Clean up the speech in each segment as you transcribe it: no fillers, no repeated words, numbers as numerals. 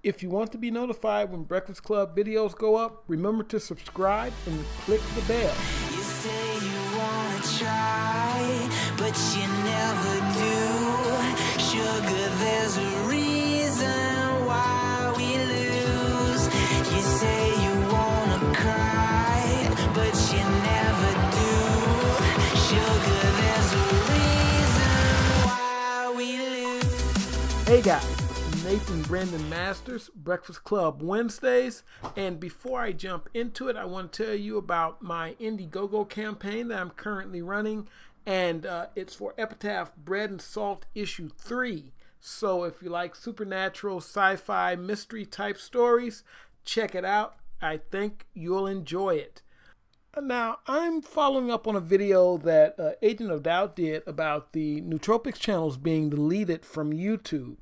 If you want to be notified when Breakfast Club videos go up, remember to subscribe and click the bell. You say you wanna try, but you never do. Sugar, there's a reason why we lose. You say you wanna cry, but you never do. Sugar, there's a reason why we lose. Hey guys, Nathan Brandon Masters, Breakfast Club Wednesdays, and before I jump into it, I want to tell you about my Indiegogo campaign that I'm currently running, and it's for Epitaph Bread and Salt Issue 3. So if you like supernatural, sci-fi, mystery type stories, check it out. I think you'll enjoy it. Now, I'm following up on a video that Agent of Doubt did about the Nootropics channels being deleted from YouTube.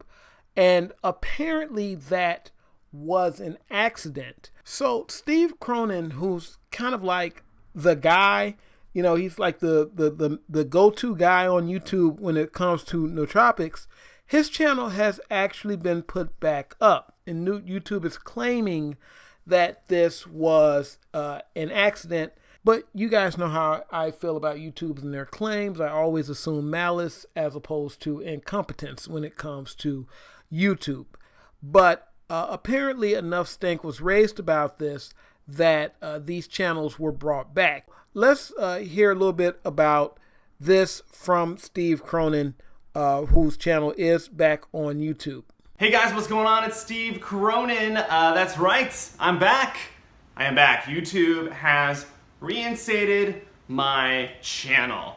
And apparently that was an accident. So Steve Cronin, who's kind of like the guy, you know, he's like the go-to guy on YouTube when it comes to nootropics, his channel has actually been put back up. And YouTube is claiming that this was an accident. But you guys know how I feel about YouTube and their claims. I always assume malice as opposed to incompetence when it comes to YouTube. But apparently enough stink was raised about this that these channels were brought back. Let's hear a little bit about this from Steve Cronin, whose channel is back on YouTube. Hey guys, what's going on? It's Steve Cronin. That's right, I'm back. I am back. YouTube has reinstated my channel.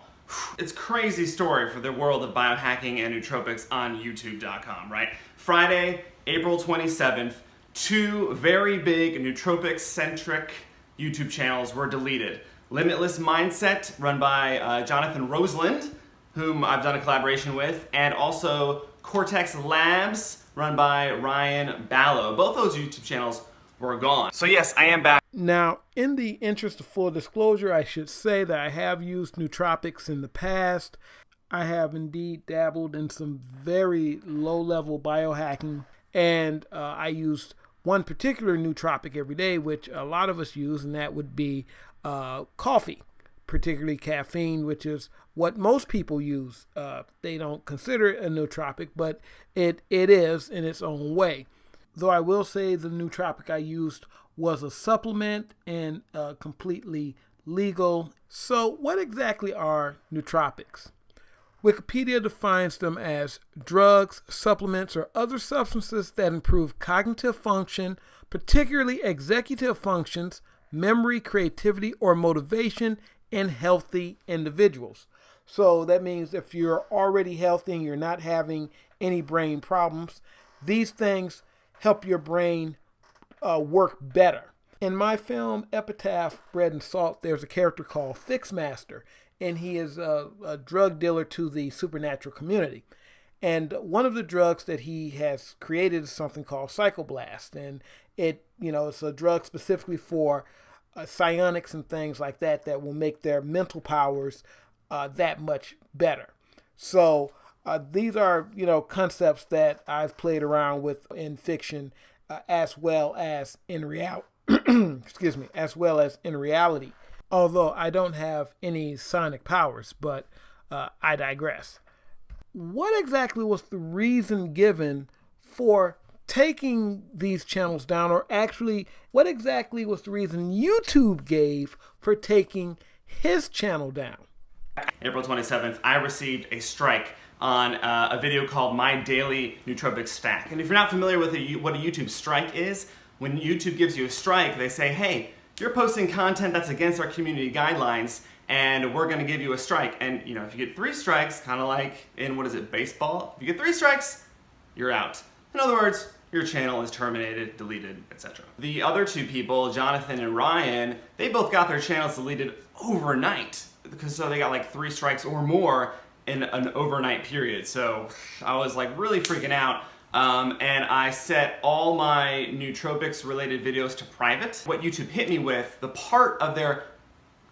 It's a crazy story for the world of biohacking and nootropics on youtube.com, right? Friday, April 27th, two very big nootropics-centric YouTube channels were deleted. Limitless Mindset, run by Jonathan Roseland, whom I've done a collaboration with, and also Cortex Labs, run by Ryan Ballo. Both those YouTube channels were gone. So yes, I am back. Now, in the interest of full disclosure, I should say that I have used nootropics in the past. I have indeed dabbled in some very low-level biohacking, and I used one particular nootropic every day, which a lot of us use, and that would be coffee, particularly caffeine, which is what most people use. They don't consider it a nootropic, but it is in its own way. Though I will say the nootropic I used was a supplement and completely legal. So what exactly are nootropics? Wikipedia defines them as drugs, supplements, or other substances that improve cognitive function, particularly executive functions, memory, creativity, or motivation in healthy individuals. So that means if you're already healthy and you're not having any brain problems, these things help your brain work better. In my film Epitaph Bread and Salt, there's a character called Fixmaster, and he is a drug dealer to the supernatural community. And one of the drugs that he has created is something called Psychoblast, and it's a drug specifically for psionics and things like that that will make their mental powers that much better. So these are, concepts that I've played around with in fiction, as well as in reality. Although I don't have any psionic powers, but I digress. What exactly was the reason given for taking these channels down, or actually, what exactly was the reason YouTube gave for taking his channel down? April 27th, I received a strike on a video called My Daily Nootropic Stack. And if you're not familiar with what a YouTube strike is, when YouTube gives you a strike, they say, hey, you're posting content that's against our community guidelines, and we're gonna give you a strike. And if you get 3 strikes, kind of like in, baseball? If you get 3 strikes, you're out. In other words, your channel is terminated, deleted, etc. The other 2 people, Jonathan and Ryan, they both got their channels deleted overnight, because so they got like 3 strikes or more in an overnight period. So I was like really freaking out. And I set all my nootropics related videos to private. What YouTube hit me with, the part of their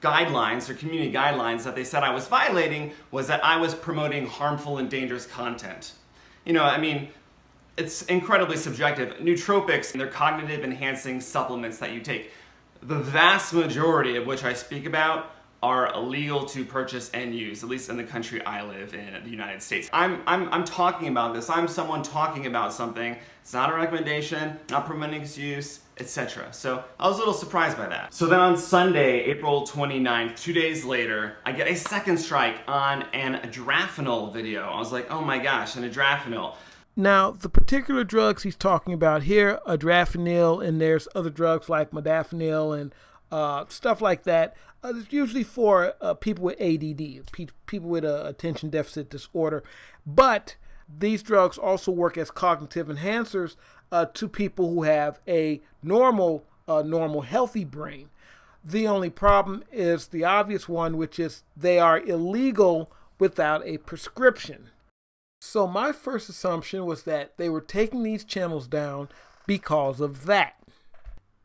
guidelines, their community guidelines that they said I was violating, was that I was promoting harmful and dangerous content. it's incredibly subjective. Nootropics, they're cognitive enhancing supplements that you take. The vast majority of which I speak about are illegal to purchase and use, at least in the country I live in, the United States. I'm talking about this. I'm someone talking about something. It's not a recommendation, not promoting its use, etc. So I was a little surprised by that. So then on Sunday, April 29th, 2 days later, I get a second strike on an adrafinil video. I was like, oh my gosh, an adrafinil. Now, the particular drugs he's talking about here, adrafinil, and there's other drugs like modafinil and stuff like that. It's usually for people with ADD, people with attention deficit disorder. But these drugs also work as cognitive enhancers to people who have a normal healthy brain. The only problem is the obvious one, which is they are illegal without a prescription. So my first assumption was that they were taking these channels down because of that.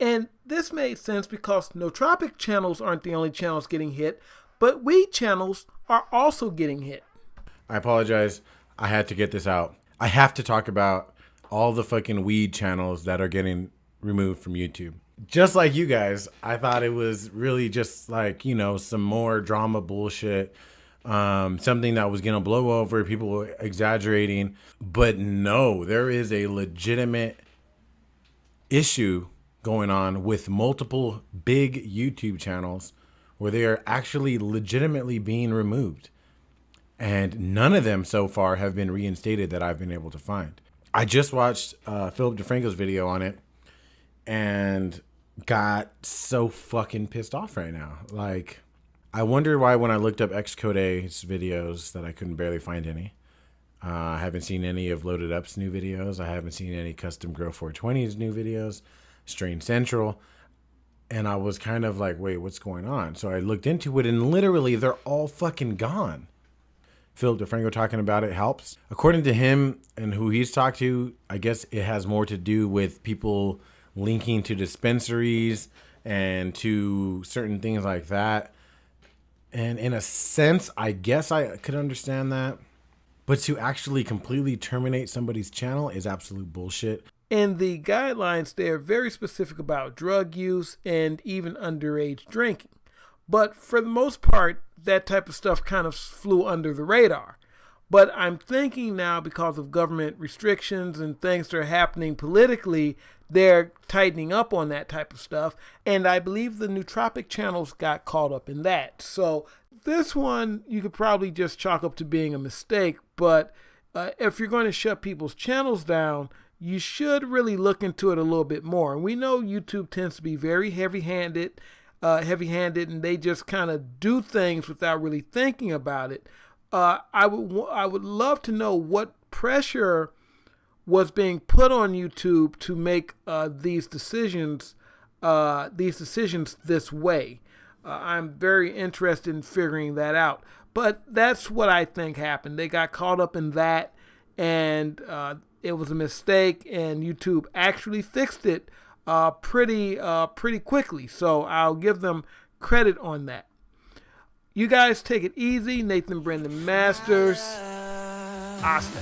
And this made sense because Nootropic Channels aren't the only channels getting hit, but weed channels are also getting hit. I apologize. I had to get this out. I have to talk about all the fucking weed channels that are getting removed from YouTube. Just like you guys, I thought it was really just like, you know, some more drama bullshit. Something that was going to blow over, people were exaggerating. But no, there is a legitimate issue going on with multiple big YouTube channels where they are actually legitimately being removed. And none of them so far have been reinstated that I've been able to find. I just watched Philip DeFranco's video on it and got so fucking pissed off right now. Like, I wonder why when I looked up Xcode A's videos that I couldn't barely find any. I haven't seen any of Loaded Up's new videos. I haven't seen any Custom Grow 420's new videos, Strain Central. And I was kind of like, wait, what's going on? So I looked into it and literally they're all fucking gone. Philip DeFranco talking about it helps. According to him and who he's talked to, I guess it has more to do with people linking to dispensaries and to certain things like that. And in a sense, I guess I could understand that. But to actually completely terminate somebody's channel is absolute bullshit. And the guidelines, they're very specific about drug use and even underage drinking. But for the most part, that type of stuff kind of flew under the radar. But I'm thinking now, because of government restrictions and things that are happening politically, they're tightening up on that type of stuff. And I believe the Nootropic Channels got caught up in that. So this one, you could probably just chalk up to being a mistake. But if you're going to shut people's channels down, you should really look into it a little bit more. And we know YouTube tends to be very heavy-handed, and they just kind of do things without really thinking about it. I would love to know what pressure was being put on YouTube to make these decisions this way. I'm very interested in figuring that out. But that's what I think happened. They got caught up in that, and it was a mistake, and YouTube actually fixed it pretty quickly. So I'll give them credit on that. You guys take it easy. Nathan Brendan Masters. Asta.